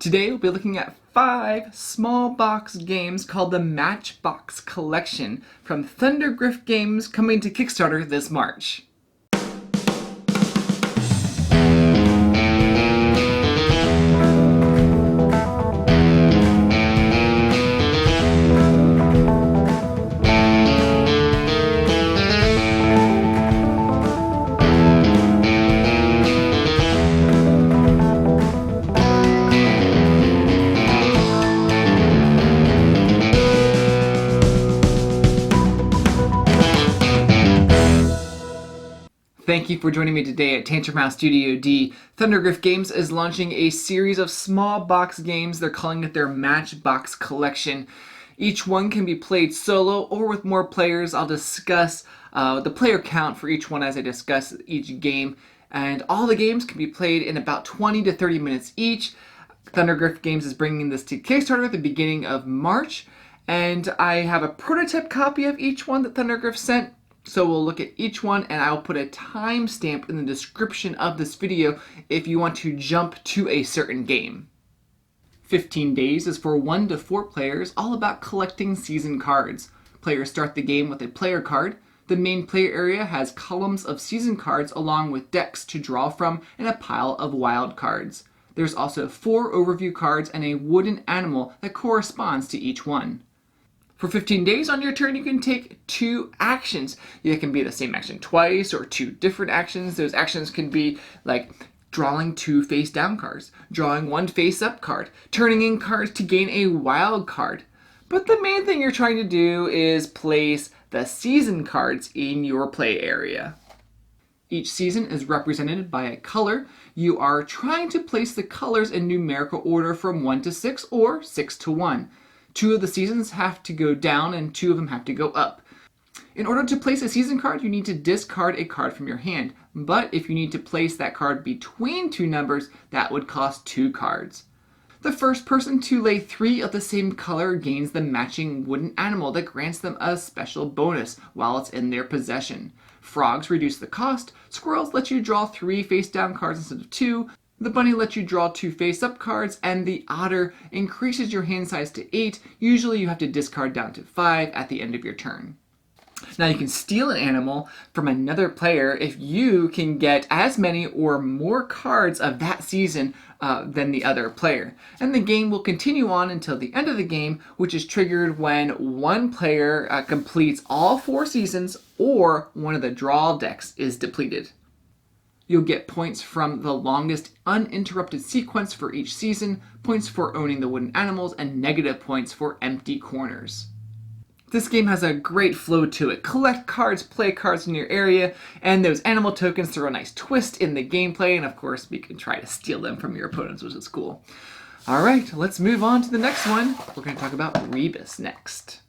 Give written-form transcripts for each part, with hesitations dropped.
Today we'll be looking at 5 small box games called the Matchbox Collection from Thundergryph Games, coming to Kickstarter this March. Thank you for joining me today at Tantrum House Studio D. Thundergryph Games is launching a series of small box games. They're calling it their Matchbox Collection. Each one can be played solo or with more players. I'll discuss the player count for each one as I discuss each game. And all the games can be played in about 20 to 30 minutes each. Thundergryph Games is bringing this to Kickstarter at the beginning of March. And I have a prototype copy of each one that Thundergryph sent. So we'll look at each one, and I'll put a timestamp in the description of this video if you want to jump to a certain game. 15 Days is for 1 to 4 players, all about collecting season cards. Players start the game with a player card. The main player area has columns of season cards along with decks to draw from and a pile of wild cards. There's also 4 overview cards and a wooden animal that corresponds to each one. For 15 days on your turn, you can take 2 actions. It can be the same action twice or 2 different actions. Those actions can be like drawing 2 face down cards, drawing 1 face up card, turning in cards to gain a wild card. But the main thing you're trying to do is place the season cards in your play area. Each season is represented by a color. You are trying to place the colors in numerical order from 1 to 6 or 6 to 1. 2 of the seasons have to go down and 2 of them have to go up. In order to place a season card, you need to discard a card from your hand. But if you need to place that card between 2 numbers, that would cost 2 cards. The first person to lay 3 of the same color gains the matching wooden animal that grants them a special bonus while it's in their possession. Frogs reduce the cost, squirrels let you draw 3 face down cards instead of 2, the bunny lets you draw 2 face-up cards, and the otter increases your hand size to 8. Usually you have to discard down to 5 at the end of your turn. Now you can steal an animal from another player if you can get as many or more cards of that season than the other player. And the game will continue on until the end of the game, which is triggered when one player completes all 4 seasons or one of the draw decks is depleted. You'll get points from the longest uninterrupted sequence for each season, points for owning the wooden animals, and negative points for empty corners. This game has a great flow to it. Collect cards, play cards in your area, and those animal tokens throw a nice twist in the gameplay, and of course we can try to steal them from your opponents, which is cool. Alright, let's move on to the next one. We're going to talk about Rebis next.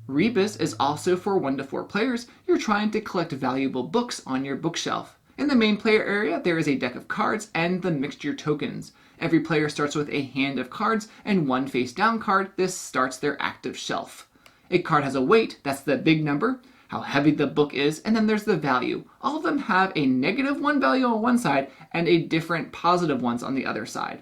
Rebis is also for 1 to 4 players. You're trying to collect valuable books on your bookshelf. In the main player area, there is a deck of cards and the mixture tokens. Every player starts with a hand of cards and 1 face down card. This starts their active shelf. A card has a weight, that's the big number, how heavy the book is, and then there's the value. All of them have a -1 value on one side and a different positive ones on the other side.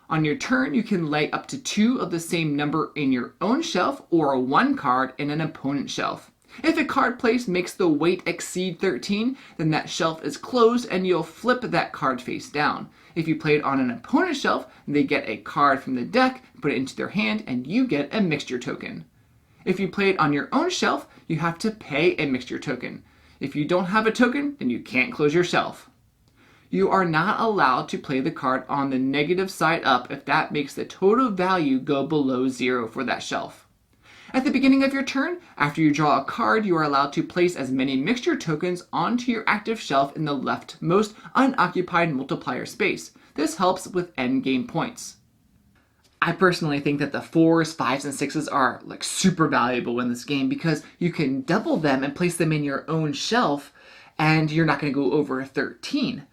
On your turn, you can lay up to 2 of the same number in your own shelf or 1 card in an opponent's shelf. If a card placed makes the weight exceed 13, then that shelf is closed and you'll flip that card face down. If you play it on an opponent's shelf, they get a card from the deck, put it into their hand, and you get a mixture token. If you play it on your own shelf, you have to pay a mixture token. If you don't have a token, then you can't close your shelf. You are not allowed to play the card on the negative side up if that makes the total value go below 0 for that shelf. At the beginning of your turn, after you draw a card, you are allowed to place as many mixture tokens onto your active shelf in the leftmost unoccupied multiplier space. This helps with endgame points. I personally think that the 4s, 5s, and 6s are like super valuable in this game because you can double them and place them in your own shelf and you're not going to go over 13.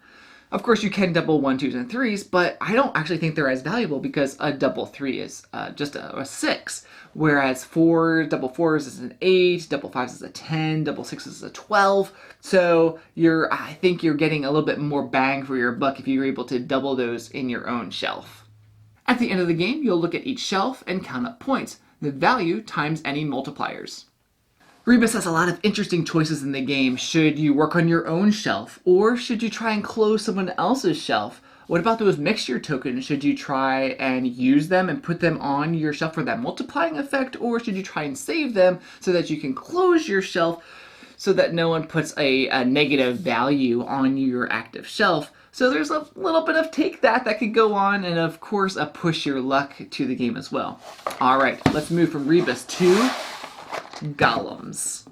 Of course, you can double 1, 2s, and 3s, but I don't actually think they're as valuable because a double 3 is just a 6, whereas double 4s is an 8, double 5s is a 10, double 6s is a 12. So I think you're getting a little bit more bang for your buck if you're able to double those in your own shelf. At the end of the game, you'll look at each shelf and count up points, the value times any multipliers. Rebis has a lot of interesting choices in the game. Should you work on your own shelf, or should you try and close someone else's shelf? What about those mixture tokens? Should you try and use them and put them on your shelf for that multiplying effect, or should you try and save them so that you can close your shelf so that no one puts a negative value on your active shelf? So there's a little bit of take that could go on, and of course a push your luck to the game as well. All right, let's move from Rebis to Golems.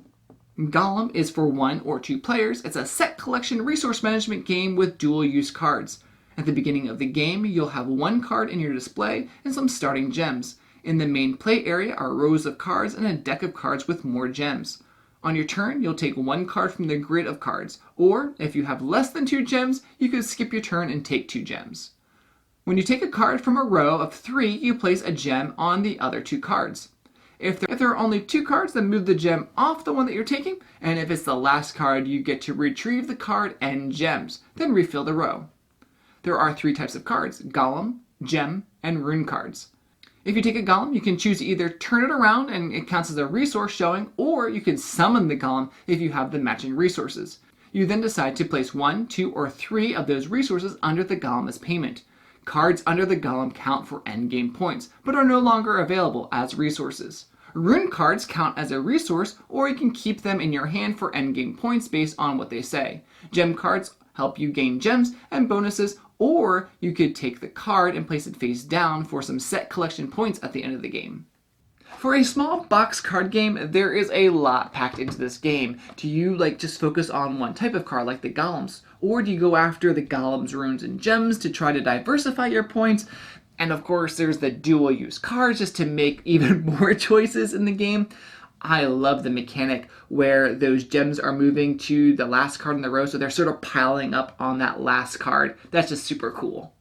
Golem is for 1 or 2 players. It's a set collection resource management game with dual use cards. At the beginning of the game, you'll have 1 card in your display and some starting gems. In the main play area are rows of cards and a deck of cards with more gems. On your turn, you'll take 1 card from the grid of cards, or if you have less than 2 gems, you can skip your turn and take 2 gems. When you take a card from a row of 3, you place a gem on the other 2 cards. If there are only 2 cards, then move the gem off the one that you're taking, and if it's the last card, you get to retrieve the card and gems, then refill the row. There are 3 types of cards: Golem, Gem, and Rune cards. If you take a Golem, you can choose to either turn it around and it counts as a resource showing, or you can summon the Golem if you have the matching resources. You then decide to place 1, 2, or 3 of those resources under the Golem as payment. Cards under the Golem count for endgame points, but are no longer available as resources. Rune cards count as a resource, or you can keep them in your hand for endgame points based on what they say. Gem cards help you gain gems and bonuses, or you could take the card and place it face down for some set collection points at the end of the game. For a small box card game, there is a lot packed into this game. Do you just focus on one type of card like the Golems? Or do you go after the Golems, Runes, and Gems to try to diversify your points? And of course, there's the dual use cards just to make even more choices in the game. I love the mechanic where those gems are moving to the last card in the row, so they're sort of piling up on that last card. That's just super cool.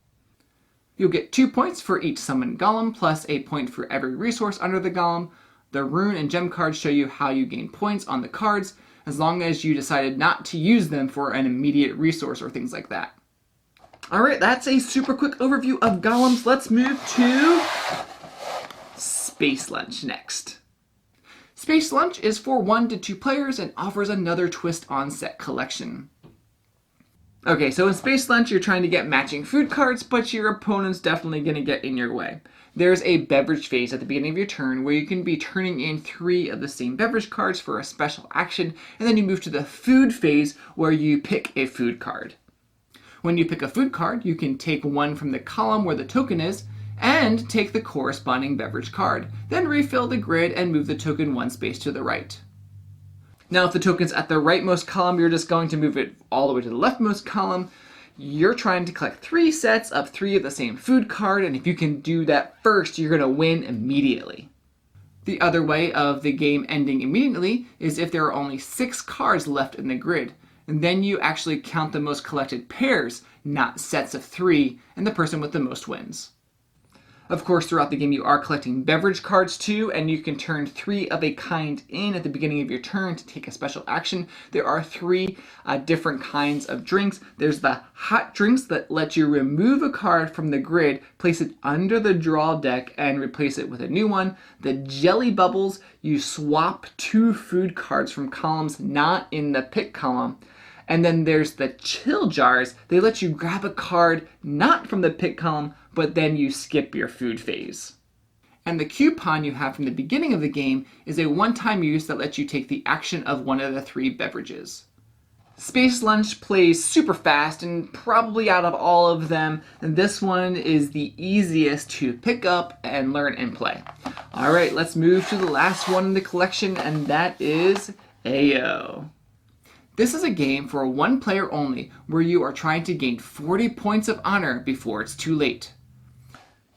You'll get 2 points for each summoned Golem, plus a point for every resource under the Golem. The Rune and Gem cards show you how you gain points on the cards, as long as you decided not to use them for an immediate resource or things like that. Alright, that's a super quick overview of Golems. Let's move to Space Lunch next. Space Lunch is for 1 to 2 players and offers another twist on set collection. Okay, so in Space Lunch, you're trying to get matching food cards, but your opponent's definitely going to get in your way. There's a beverage phase at the beginning of your turn where you can be turning in 3 of the same beverage cards for a special action, and then you move to the food phase where you pick a food card. When you pick a food card, you can take 1 from the column where the token is, and take the corresponding beverage card. Then refill the grid and move the token 1 space to the right. Now, if the token's at the rightmost column, you're just going to move it all the way to the leftmost column. You're trying to collect 3 sets of 3 of the same food card, and if you can do that first, you're going to win immediately. The other way of the game ending immediately is if there are only 6 cards left in the grid. And then you actually count the most collected pairs, not sets of 3, and the person with the most wins. Of course, throughout the game you are collecting beverage cards too, and you can turn 3 of a kind in at the beginning of your turn to take a special action. There are 3 different kinds of drinks. There's the hot drinks that let you remove a card from the grid, place it under the draw deck, and replace it with a new one. The jelly bubbles, you swap 2 food cards from columns not in the pick column. And then there's the chill jars. They let you grab a card not from the pick column, but then you skip your food phase. And the coupon you have from the beginning of the game is a one-time use that lets you take the action of one of the 3 beverages. Space Lunch plays super fast, and probably out of all of them, this one is the easiest to pick up and learn and play. Alright, let's move to the last one in the collection, and that is Eiyo. This is a game for 1 player only, where you are trying to gain 40 points of honor before it's too late.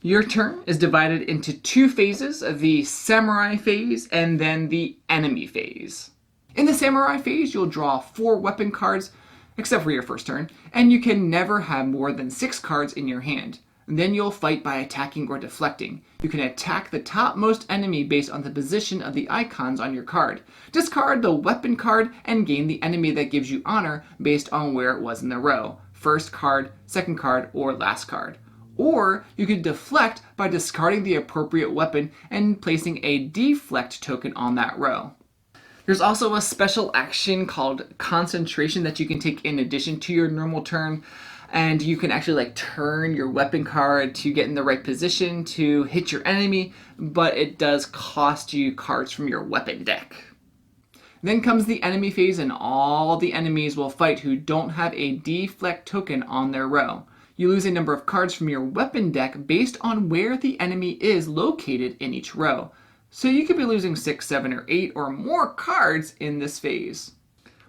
Your turn is divided into 2 phases, the Samurai phase and then the Enemy phase. In the Samurai phase, you'll draw 4 weapon cards, except for your first turn, and you can never have more than 6 cards in your hand. Then you'll fight by attacking or deflecting. You can attack the topmost enemy based on the position of the icons on your card. Discard the weapon card and gain the enemy that gives you honor based on where it was in the row. First card, second card, or last card. Or you could deflect by discarding the appropriate weapon and placing a deflect token on that row. There's also a special action called concentration that you can take in addition to your normal turn. And you can actually turn your weapon card to get in the right position to hit your enemy, but it does cost you cards from your weapon deck. Then comes the enemy phase, and all the enemies will fight who don't have a deflect token on their row. You lose a number of cards from your weapon deck based on where the enemy is located in each row. So you could be losing 6, 7, or 8 or more cards in this phase.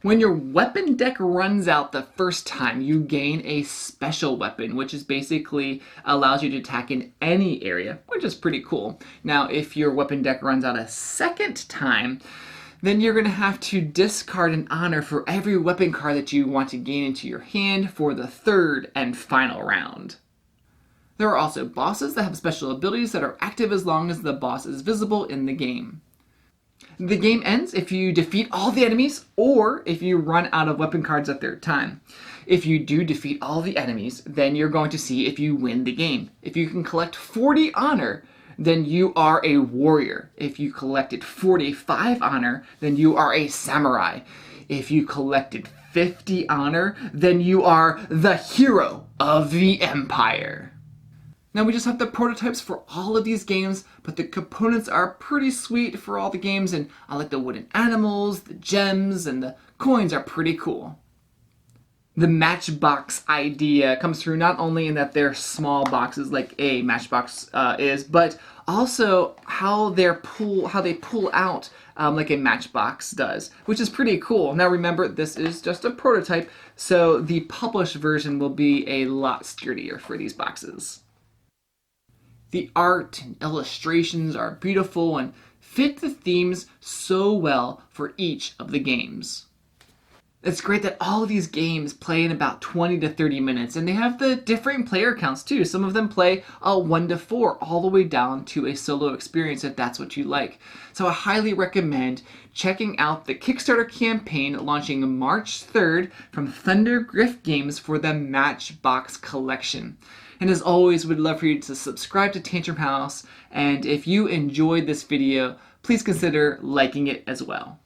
When your weapon deck runs out the first time, you gain a special weapon, which is basically allows you to attack in any area, which is pretty cool. Now, if your weapon deck runs out a second time, then you're going to have to discard an honor for every weapon card that you want to gain into your hand for the third and final round. There are also bosses that have special abilities that are active as long as the boss is visible in the game. The game ends if you defeat all the enemies or if you run out of weapon cards at their time. If you do defeat all the enemies, then you're going to see if you win the game. If you can collect 40 honor, then you are a warrior. If you collected 45 honor, then you are a samurai. If you collected 50 honor, then you are the hero of the empire. Now we just have the prototypes for all of these games, but the components are pretty sweet for all the games, and I like the wooden animals, the gems, and the coins are pretty cool. The Matchbox idea comes through not only in that they're small boxes like a Matchbox is, but also how they pull out like a Matchbox does, which is pretty cool. Now remember, this is just a prototype, so the published version will be a lot sturdier for these boxes. The art and illustrations are beautiful and fit the themes so well for each of the games. It's great that all of these games play in about 20 to 30 minutes, and they have the different player counts too. Some of them play 1 to 4 all the way down to a solo experience if that's what you like. So I highly recommend checking out the Kickstarter campaign launching March 3rd from Thundergryph Games for the Matchbox Collection. And as always, we'd love for you to subscribe to Tantrum House, and if you enjoyed this video, please consider liking it as well.